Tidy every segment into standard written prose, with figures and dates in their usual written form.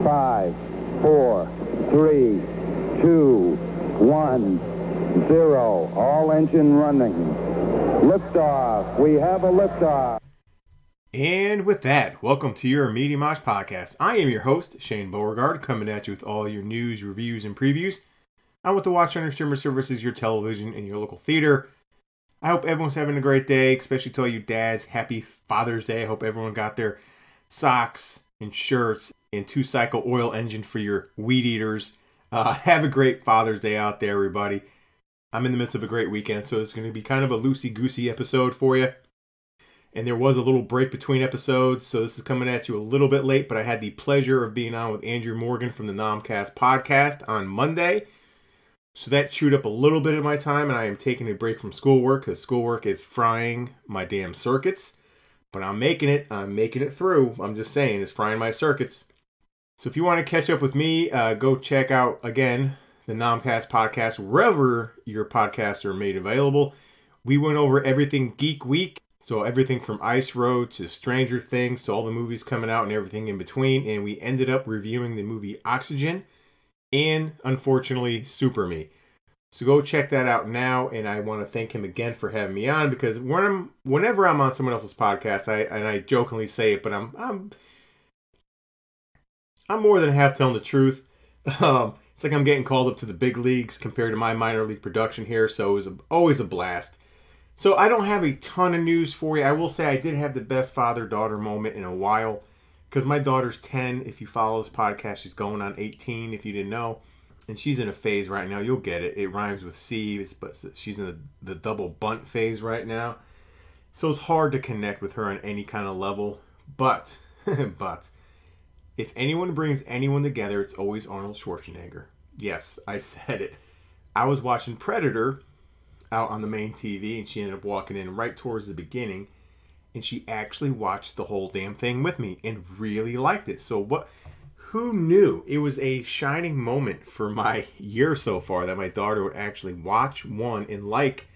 5, 4, 3, 2, 1, 0. All engine running. Liftoff. We have a liftoff. And with that, welcome to your Media Mosh podcast. I am your host, Shane Beauregard, coming at you with all your news, reviews, and previews on what to watch on your streamer services, your television, and your local theater. I hope everyone's having a great day, especially to all you dads. Happy Father's Day. I hope everyone got their socks and shirts and 2-cycle oil engine for your weed eaters. Have a great Father's Day out there, everybody. I'm in the midst of a great weekend, so it's going to be kind of a loosey-goosey episode for you. And there was a little break between episodes, so this is coming at you a little bit late, but I had the pleasure of being on with Andrew Morgan from the Nomcast podcast on Monday. So that chewed up a little bit of my time, and I am taking a break from schoolwork, because schoolwork is frying my damn circuits. But I'm making it through. I'm just saying, it's frying my circuits. So if you want to catch up with me, go check out, again, the Nomcast podcast, wherever your podcasts are made available. We went over everything Geek Week. So everything from Ice Road to Stranger Things to all the movies coming out and everything in between. And we ended up reviewing the movie Oxygen and, unfortunately, Super Me. So go check that out now. And I want to thank him again for having me on, because whenever I'm on someone else's podcast, I jokingly say it, but I'm more than half telling the truth. It's like I'm getting called up to the big leagues compared to my minor league production here. So it was always a blast. So I don't have a ton of news for you. I will say I did have the best father-daughter moment in a while, because my daughter's 10. If you follow this podcast, she's going on 18, if you didn't know. And she's in a phase right now. You'll get it. It rhymes with C, but she's in the double bunt phase right now. So it's hard to connect with her on any kind of level. But if anyone brings anyone together, it's always Arnold Schwarzenegger. Yes, I said it. I was watching Predator out on the main TV, and she ended up walking in right towards the beginning, and she actually watched the whole damn thing with me and really liked it. So who knew? It was a shining moment for my year so far that my daughter would actually watch one and like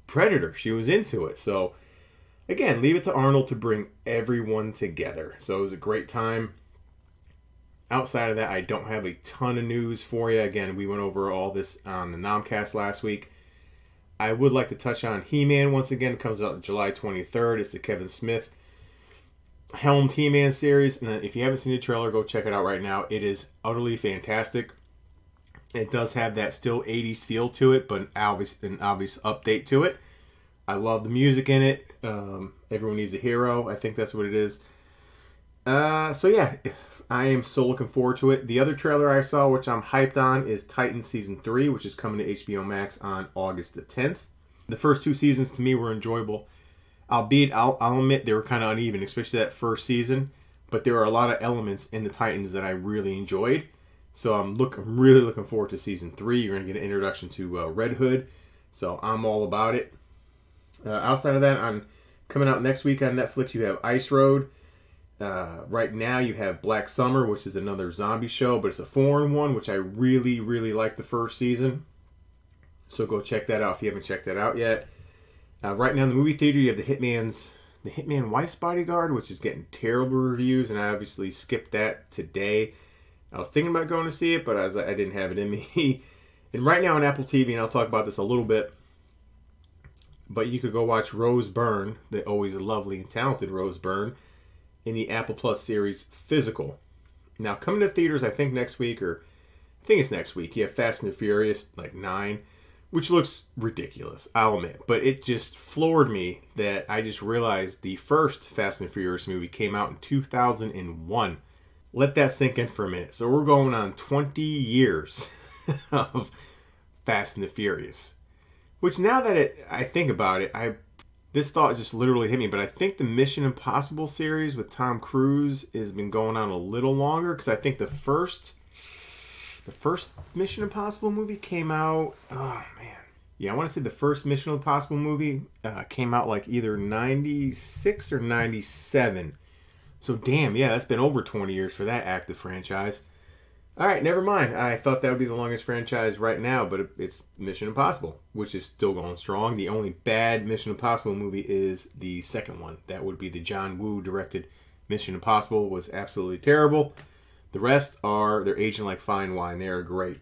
Predator. She was into it. So again, leave it to Arnold to bring everyone together. So it was a great time. Outside of that, I don't have a ton of news for you. Again, we went over all this on the Nomcast last week. I would like to touch on He-Man once again. It comes out July 23rd. It's the Kevin Smith helmed He-Man series. And if you haven't seen the trailer, go check it out right now. It is utterly fantastic. It does have that still 80s feel to it, but an obvious update to it. I love the music in it. Everyone needs a hero. I think that's what it is. So yeah, I am so looking forward to it. The other trailer I saw, which I'm hyped on, is Titans Season 3, which is coming to HBO Max on August the 10th. The first 2 seasons, to me, were enjoyable. Albeit, I'll admit, they were kind of uneven, especially that first season. But there are a lot of elements in the Titans that I really enjoyed. So I'm really looking forward to Season 3. You're going to get an introduction to Red Hood. So I'm all about it. Outside of that, coming out next week on Netflix, you have Ice Road. Right now you have Black Summer, which is another zombie show, but it's a foreign one, which I really, really like the first season. So go check that out if you haven't checked that out yet. Right now in the movie theater, you have the Hitman Wife's Bodyguard, which is getting terrible reviews, and I obviously skipped that today. I was thinking about going to see it, but I didn't have it in me. And right now on Apple TV, and I'll talk about this a little bit, but you could go watch Rose Byrne, the always lovely and talented Rose Byrne, in the Apple Plus series Physical. Now, coming to theaters, I think next week, you have Fast and the Furious, 9, which looks ridiculous, I'll admit. But it just floored me that I just realized the first Fast and the Furious movie came out in 2001. Let that sink in for a minute. So we're going on 20 years of Fast and the Furious. Which, now that I think about it, this thought just literally hit me, but I think the Mission Impossible series with Tom Cruise has been going on a little longer, because I think the first Mission Impossible movie came out, oh man. Yeah, I want to say the first Mission Impossible movie came out either 96 or 97. So damn, yeah, that's been over 20 years for that active franchise. Alright, never mind. I thought that would be the longest franchise right now, but it's Mission Impossible, which is still going strong. The only bad Mission Impossible movie is the second one. That would be the John Woo directed Mission Impossible. Was absolutely terrible. The rest they're aging like fine wine. They are great.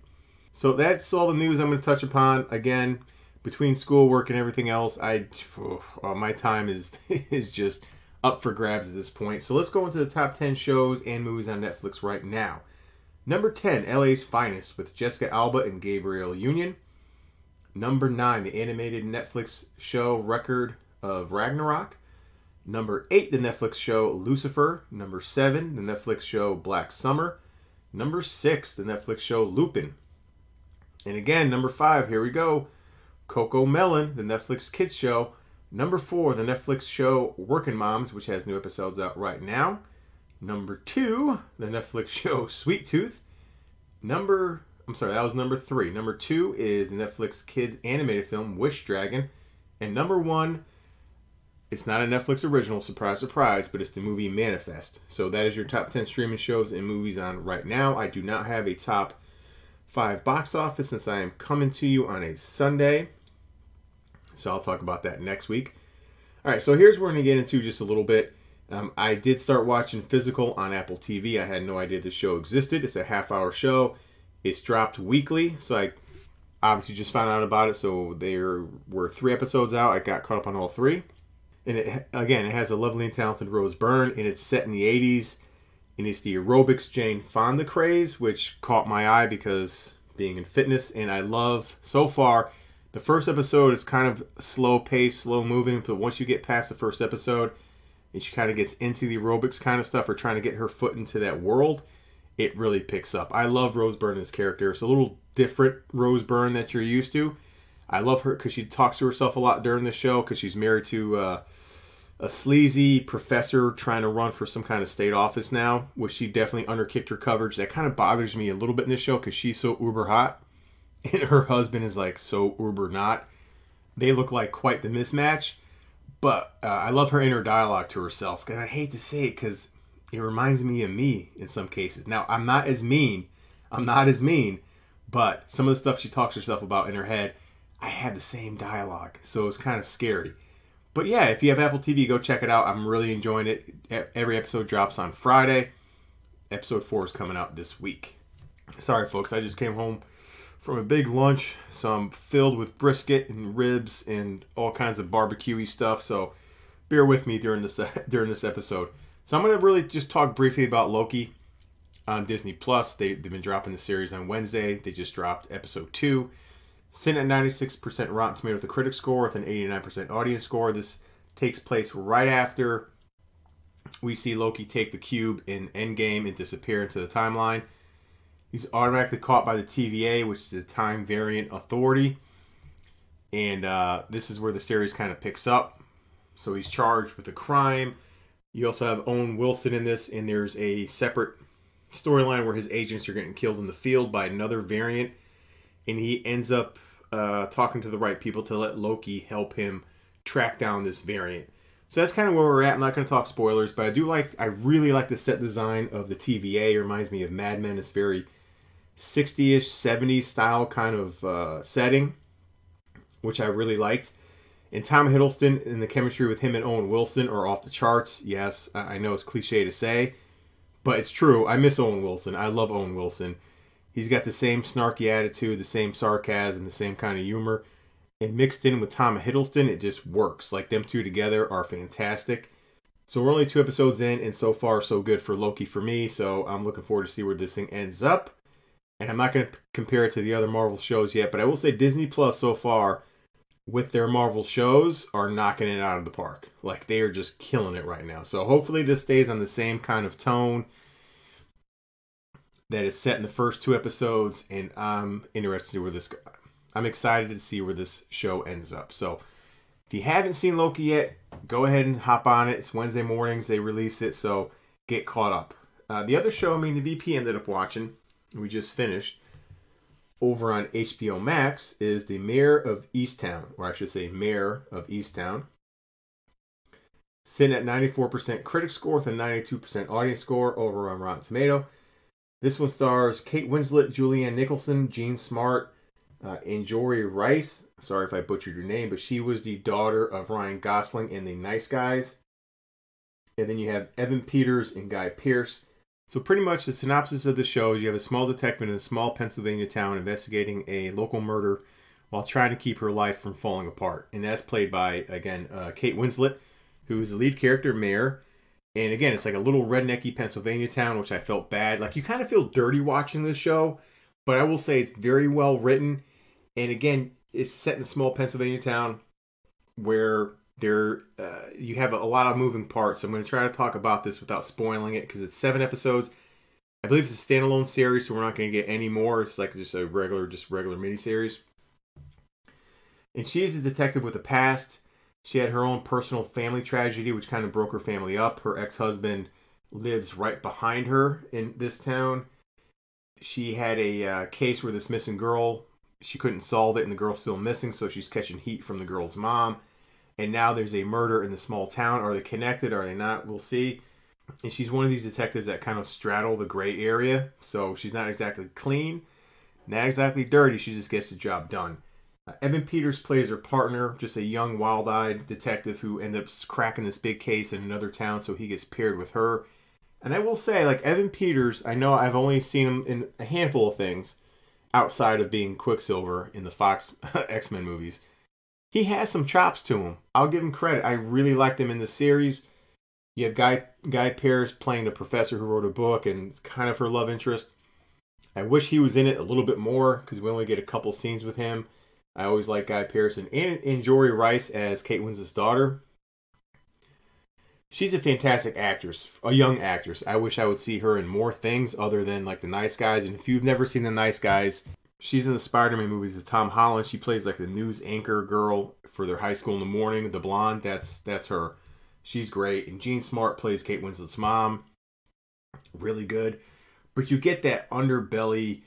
So that's all the news I'm going to touch upon. Again, between schoolwork and everything else, my time is is just up for grabs at this point. So let's go into the top 10 shows and movies on Netflix right now. Number 10, LA's Finest with Jessica Alba and Gabrielle Union. Number 9, the animated Netflix show Record of Ragnarok. Number 8, the Netflix show Lucifer. Number 7, the Netflix show Black Summer. Number 6, the Netflix show Lupin. And again, number 5, here we go. Coco Melon, the Netflix kids show. Number 4, the Netflix show Working Moms, which has new episodes out right now. Number 2, the Netflix show Sweet Tooth. That was number 3. Number 2 is the Netflix kids animated film Wish Dragon. And number 1, it's not a Netflix original, surprise, surprise, but it's the movie Manifest. So that is your top 10 streaming shows and movies on right now. I do not have a top 5 box office since I am coming to you on a Sunday. So I'll talk about that next week. All right, so here's what we're going to get into just a little bit. I did start watching Physical on Apple TV. I had no idea the show existed. It's a half-hour show. It's dropped weekly, so I obviously just found out about it. So there were 3 episodes out. I got caught up on all 3. And it has a lovely and talented Rose Byrne, and it's set in the 80s. And it's the aerobics Jane Fonda craze, which caught my eye because being in fitness. And I love, so far, the first episode is kind of slow paced, slow moving. But once you get past the first episode, and she kind of gets into the aerobics kind of stuff, or trying to get her foot into that world, it really picks up. I love Rose Byrne's character. It's a little different Rose Byrne that you're used to. I love her because she talks to herself a lot during the show because she's married to a sleazy professor trying to run for some kind of state office now, which she definitely underkicked her coverage. That kind of bothers me a little bit in this show because she's so uber hot and her husband is like so uber not. They look like quite the mismatch, but I love her inner dialogue to herself. And I hate to say it because it reminds me of me in some cases. Now, I'm not as mean, but some of the stuff she talks to herself about in her head, I had the same dialogue. So it's kind of scary. But yeah, if you have Apple TV, go check it out. I'm really enjoying it. Every episode drops on Friday. Episode 4 is coming out this week. Sorry, folks. I just came home from a big lunch, so I'm filled with brisket and ribs and all kinds of barbecue-y stuff. So bear with me during this episode. So I'm going to really just talk briefly about Loki on Disney+. They've been dropping the series on Wednesday. They just dropped episode 2. Sitting at 96% Rotten Tomato with a critic score with an 89% audience score. This takes place right after we see Loki take the cube in Endgame and disappear into the timeline. He's automatically caught by the TVA, which is the Time Variant Authority. And this is where the series kind of picks up. So he's charged with a crime. You also have Owen Wilson in this, and there's a separate storyline where his agents are getting killed in the field by another variant. And he ends up talking to the right people to let Loki help him track down this variant. So that's kind of where we're at. I'm not going to talk spoilers, but I really like the set design of the TVA. It reminds me of Mad Men. It's very 60-ish, 70s style kind of setting, which I really liked. And Tom Hiddleston and the chemistry with him and Owen Wilson are off the charts. Yes, I know it's cliche to say, but it's true. I miss Owen Wilson. I love Owen Wilson. He's got the same snarky attitude, the same sarcasm, the same kind of humor. And mixed in with Tom Hiddleston, it just works. Like, them two together are fantastic. So we're only 2 episodes in, and so far so good for Loki for me. So I'm looking forward to see where this thing ends up. And I'm not going to compare it to the other Marvel shows yet, but I will say Disney Plus so far, with their Marvel shows, are knocking it out of the park. Like, they are just killing it right now. So hopefully this stays on the same kind of tone that is set in the first 2 episodes, and I'm interested to see where this goes. I'm excited to see where this show ends up. So if you haven't seen Loki yet, go ahead and hop on it. It's Wednesday mornings. They release it, so get caught up. The other show, the VP ended up watching, we just finished, over on HBO Max, is the Mare of Easttown, or I should say Mare of Easttown. Sitting at 94% critic score with a 92% audience score over on Rotten Tomato. This one stars Kate Winslet, Julianne Nicholson, Jean Smart, and Jory Rice. Sorry if I butchered your name, but she was the daughter of Ryan Gosling in The Nice Guys. And then you have Evan Peters and Guy Pearce. So pretty much the synopsis of the show is you have a small detective in a small Pennsylvania town investigating a local murder while trying to keep her life from falling apart. And that's played by, again, Kate Winslet, who is the lead character, Mare. And again, it's like a little rednecky Pennsylvania town, which I felt bad. Like, you kind of feel dirty watching this show, but I will say it's very well written. And again, it's set in a small Pennsylvania town where you have a lot of moving parts. I'm going to try to talk about this without spoiling it because it's 7 episodes. I believe it's a standalone series, so we're not going to get any more. It's like just a regular miniseries. And she's a detective with a past. She had her own personal family tragedy, which kind of broke her family up. Her ex-husband lives right behind her in this town. She had a case where this missing girl, she couldn't solve it, and the girl's still missing, so she's catching heat from the girl's mom. And now there's a murder in the small town. Are they connected? Are they not? We'll see. And she's one of these detectives that kind of straddle the gray area. So she's not exactly clean, not exactly dirty. She just gets the job done. Evan Peters plays her partner, just a young, wild-eyed detective who ends up cracking this big case in another town, so he gets paired with her. And I will say, like, Evan Peters, I know I've only seen him in a handful of things outside of being Quicksilver in the Fox X-Men movies. He has some chops to him. I'll give him credit. I really liked him in the series. You have Guy Pearce playing the professor who wrote a book and kind of her love interest. I wish he was in it a little bit more because we only get a couple scenes with him. I always like Guy Pearce and Jory Rice as Kate Winslet's daughter. She's a fantastic actress, a young actress. I wish I would see her in more things other than like The Nice Guys. And if you've never seen The Nice Guys, she's in the Spider-Man movies with Tom Holland. She plays like the news anchor girl for their high school in the morning. The blonde, that's her. She's great. And Jean Smart plays Kate Winslet's mom. Really good. But you get that underbelly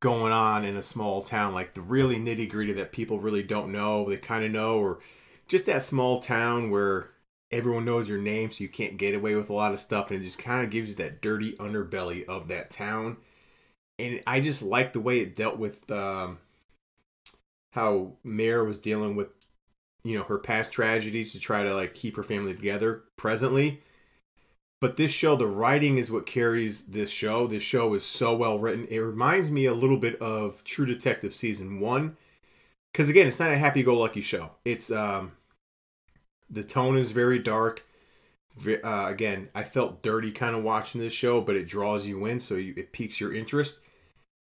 going on in a small town, like the really nitty-gritty that people really don't know. They kind of know, or just that small town where everyone knows your name, so you can't get away with a lot of stuff, and it just kind of gives you that dirty underbelly of that town. And I just like the way it dealt with how Mare was dealing with, her past tragedies to try to like keep her family together presently. But this show, the writing is what carries this show. This show is so well written. It reminds me a little bit of True Detective Season 1. Because again, it's not a happy-go-lucky show. It's the tone is very dark. Again, I felt dirty kind of watching this show, but it draws you in, so it piques your interest.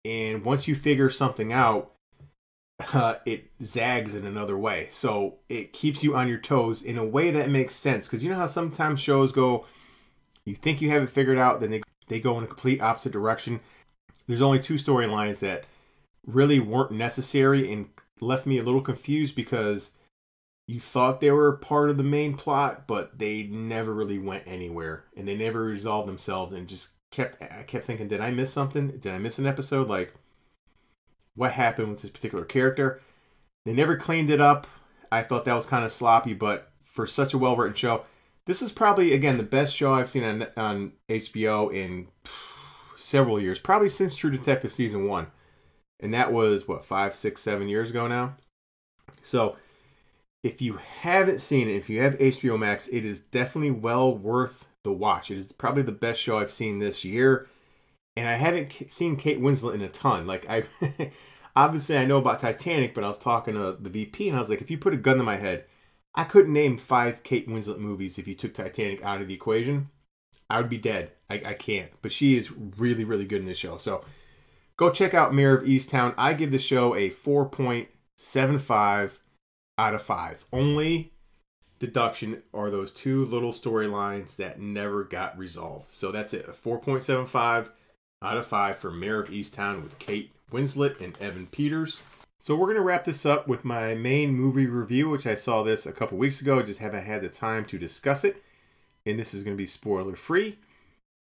And once you figure something out, it zags in another way. So it keeps you on your toes in a way that makes sense. Because you know how sometimes shows go, you think you have it figured out, then they go in a complete opposite direction. There's only 2 storylines that really weren't necessary and left me a little confused because you thought they were part of the main plot, but they never really went anywhere. And they never resolved themselves and just I kept thinking, did I miss something? Did I miss an episode? Like, what happened with this particular character? They never cleaned it up. I thought that was kind of sloppy, but for such a well-written show, this is probably, again, the best show I've seen on HBO in several years. Probably since True Detective Season 1. And that was, 5, 6, 7 years ago now? So, if you haven't seen it, if you have HBO Max, it is definitely well worth the watch. It is probably the best show I've seen this year. And I haven't seen Kate Winslet in a ton. Like, obviously I know about Titanic, but I was talking to the VP, and I was like, if you put a gun to my head, I couldn't name 5 Kate Winslet movies if you took Titanic out of the equation. I would be dead. I can't. But she is really, really good in this show. So go check out Mare of Easttown. I give the show a 4.75 out of 5. Only deduction are those 2 little storylines that never got resolved. So that's it. A 4.75 out of 5 for Mare of Easttown with Kate Winslet and Evan Peters. So we're going to wrap this up with my main movie review, which I saw this a couple weeks ago. Just haven't had the time to discuss it. And this is going to be spoiler-free.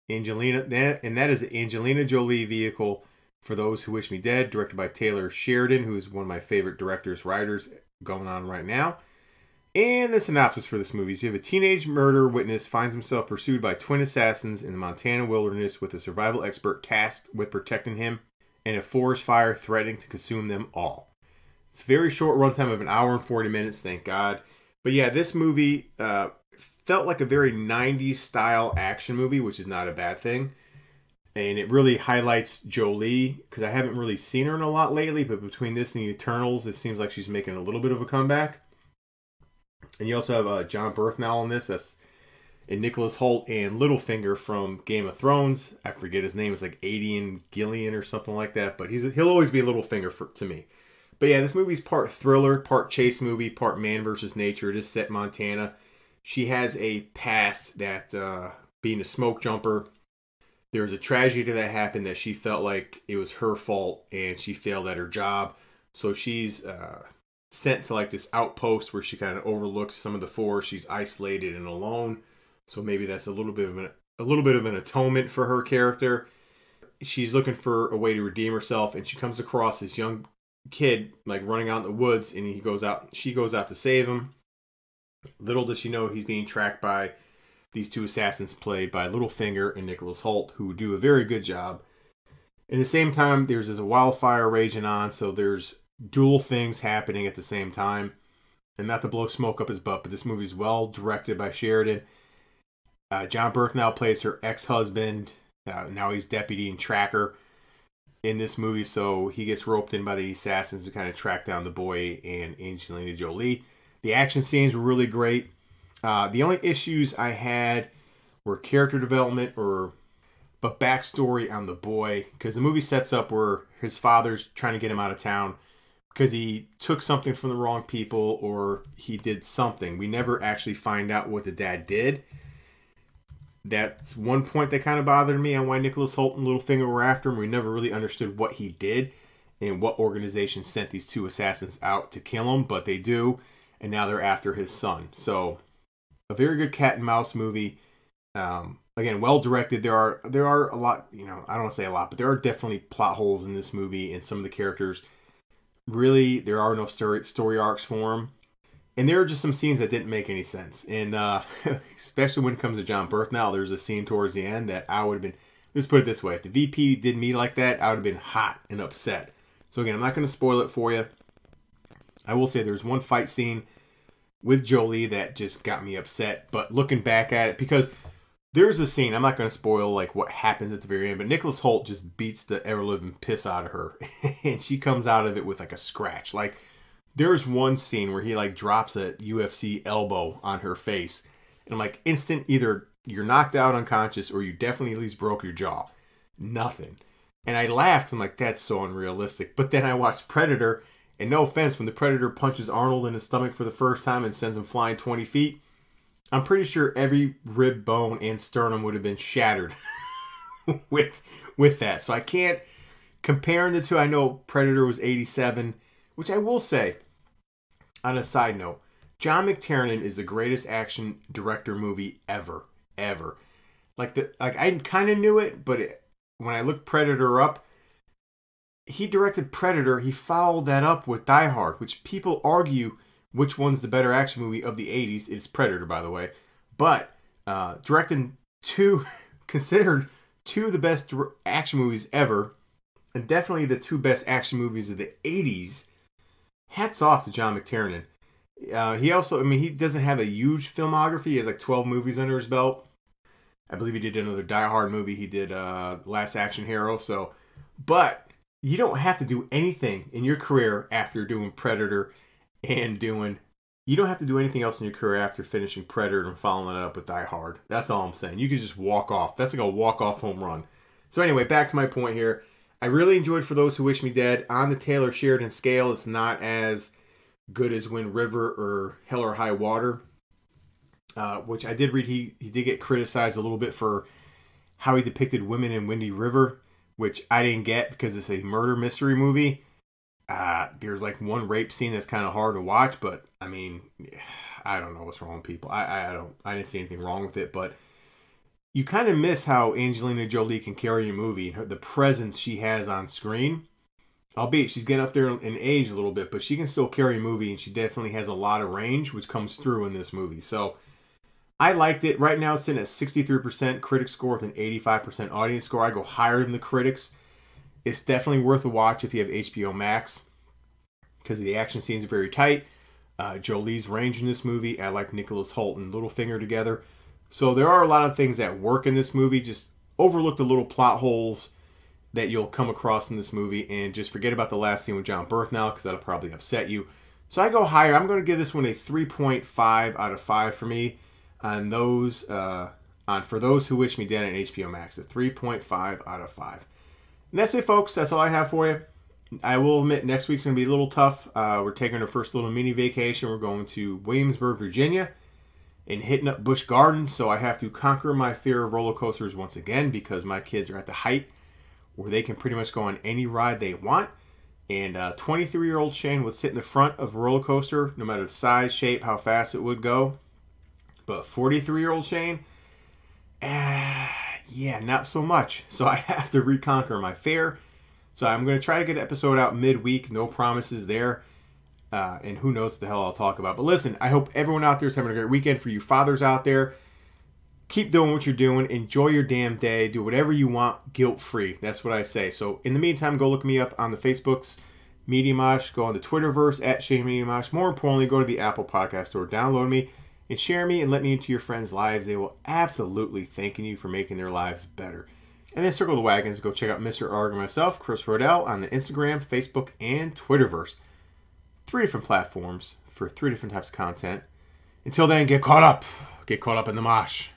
And that is the Angelina Jolie vehicle, For Those Who Wish Me Dead, directed by Taylor Sheridan, who is one of my favorite directors, writers going on right now. And the synopsis for this movie is you have a teenage murder witness finds himself pursued by twin assassins in the Montana wilderness with a survival expert tasked with protecting him and a forest fire threatening to consume them all. It's a very short runtime of 1 hour and 40 minutes, thank God. But yeah, this movie felt like a very 90s style action movie, which is not a bad thing. And it really highlights Jolie, because I haven't really seen her in a lot lately, but between this and the Eternals, it seems like she's making a little bit of a comeback. And you also have John Bernthal in this, and Nicholas Hoult and Littlefinger from Game of Thrones. I forget his name. It's like Aidan Gillian or something like that, but he'll always be Littlefinger to me. But yeah, this movie's part thriller, part chase movie, part man versus nature. It is set in Montana. She has a past that, being a smoke jumper, there was a tragedy that happened that she felt like it was her fault and she failed at her job. So she's sent to like this outpost where she kind of overlooks some of the forest. She's isolated and alone. So maybe that's a little bit of an atonement for her character. She's looking for a way to redeem herself, and she comes across this young kid like running out in the woods, and she goes out to save him. Little does she know he's being tracked by these two assassins played by Littlefinger and Nicholas Hoult, who do a very good job. At the same time, there's a wildfire raging on, so there's dual things happening at the same time. And not to blow smoke up his butt, but this movie's well directed by Sheridan. John Bernthal plays her ex-husband. Now he's deputy and tracker in this movie, so he gets roped in by the assassins to kind of track down the boy and Angelina Jolie. The action scenes were really great. The only issues I had were character development but backstory on the boy, because the movie sets up where his father's trying to get him out of town because he took something from the wrong people or he did something. We never actually find out what the dad did. That's one point that kind of bothered me on why Nicholas Hoult and Littlefinger were after him. We never really understood what he did and what organization sent these two assassins out to kill him, but they do, and now they're after his son. So a very good cat and mouse movie. Again, well directed. There are a lot, I don't want to say a lot, but there are definitely plot holes in this movie, and some of the characters, really, there are no story arcs for them. And there are just some scenes that didn't make any sense. And especially when it comes to John Bernthal, there's a scene towards the end that I would have been, let's put it this way, if the VP did me like that, I would have been hot and upset. So again, I'm not going to spoil it for you. I will say there's one fight scene with Jolie that just got me upset. But looking back at it, because there's a scene, I'm not going to spoil like what happens at the very end, but Nicholas Hoult just beats the ever-living piss out of her. And she comes out of it with like a scratch. Like, there's one scene where he like drops a UFC elbow on her face. And I'm like, instant, either you're knocked out unconscious or you definitely at least broke your jaw. Nothing. And I laughed. I'm like, that's so unrealistic. But then I watched Predator. And no offense, when the Predator punches Arnold in his stomach for the first time and sends him flying 20 feet, I'm pretty sure every rib bone and sternum would have been shattered with that. So I can't compare the two. I know Predator was 87, which I will say, on a side note, John McTiernan is the greatest action director movie ever. Like I kind of knew it, but when I looked Predator up, he directed Predator. He followed that up with Die Hard, which people argue which one's the better action movie of the 80s. It's Predator, by the way. But directing considered two of the best action movies ever, and definitely the two best action movies of the 80s. Hats off to John McTiernan. He also, he doesn't have a huge filmography. He has like 12 movies under his belt. I believe he did another Die Hard movie. He did Last Action Hero. But you don't have to do anything in your career after doing Predator you don't have to do anything else in your career after finishing Predator and following it up with Die Hard. That's all I'm saying. You can just walk off. That's like a walk-off home run. So anyway, back to my point here. I really enjoyed For Those Who Wish Me Dead. On the Taylor Sheridan scale, it's not as good as Wind River or Hell or High Water, which I did read he did get criticized a little bit for how he depicted women in Windy River, which I didn't get because it's a murder mystery movie. There's like one rape scene that's kind of hard to watch, but I don't know what's wrong with people. I didn't see anything wrong with it, but you kind of miss how Angelina Jolie can carry a movie and the presence she has on screen. Albeit she's getting up there in age a little bit, but she can still carry a movie, and she definitely has a lot of range, which comes through in this movie. So I liked it. Right now it's sitting at 63% critic score with an 85% audience score. I go higher than the critics. It's definitely worth a watch if you have HBO Max, because the action scenes are very tight. Jolie's range in this movie. I like Nicholas Hoult and Littlefinger together. So there are a lot of things that work in this movie. Just overlook the little plot holes that you'll come across in this movie, and just forget about the last scene with John Berthnell, because that'll probably upset you. So I go higher. I'm going to give this one a 3.5 out of 5 for me on those on For Those Who Wish Me Dead on HBO Max. A 3.5 out of 5. And that's it, folks. That's all I have for you. I will admit next week's going to be a little tough. We're taking our first little mini vacation. We're going to Williamsburg, Virginia, and hitting up Busch Gardens. So I have to conquer my fear of roller coasters once again, because my kids are at the height where they can pretty much go on any ride they want. And 23-year-old Shane would sit in the front of a roller coaster, no matter the size, shape, how fast it would go. But 43-year-old Shane, yeah, not so much. So I have to reconquer my fear. So I'm going to try to get an episode out midweek. No promises there. And who knows what the hell I'll talk about. But listen, I hope everyone out there is having a great weekend. For you fathers out there, keep doing what you're doing. Enjoy your damn day. Do whatever you want, guilt-free. That's what I say. So in the meantime, go look me up on the Facebooks, Media Mosh. Go on the Twitterverse, at Shane Media Mosh. More importantly, go to the Apple Podcast Store. Download me and share me and let me into your friends' lives. They will absolutely thank you for making their lives better. And then circle the wagons. Go check out Mr. Arg and myself, Chris Rodell, on the Instagram, Facebook, and Twitterverse. 3 different platforms for 3 different types of content. Until then, get caught up. Get caught up in the mosh.